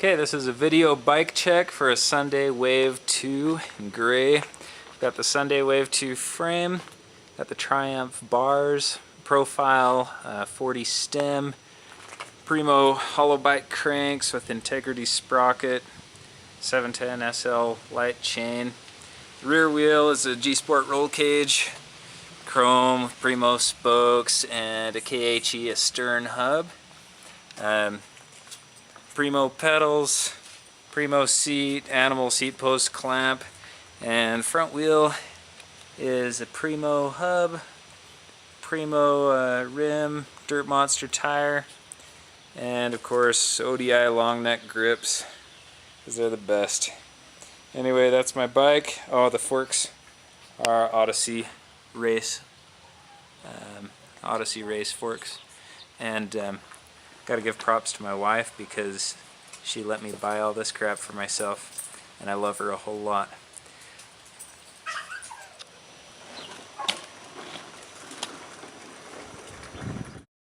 Okay, this is a video bike check for a Sunday Wave 2 in gray. Got the Sunday Wave 2 frame, got the Triumph bars, profile 40 stem, Primo hollow bike cranks with Integrity sprocket, 710 SL light chain. The rear wheel is a G-Sport roll cage, chrome with Primo spokes and a KHE a stern hub. Primo pedals, Primo seat, animal seat post clamp, and front wheel is a Primo hub, Primo rim, Dirt Monster tire, and of course ODI long neck grips, because they're the best. Anyway, that's my bike. Oh, the forks are Odyssey race forks, and gotta give props to my wife because she let me buy all this crap for myself, and I love her a whole lot.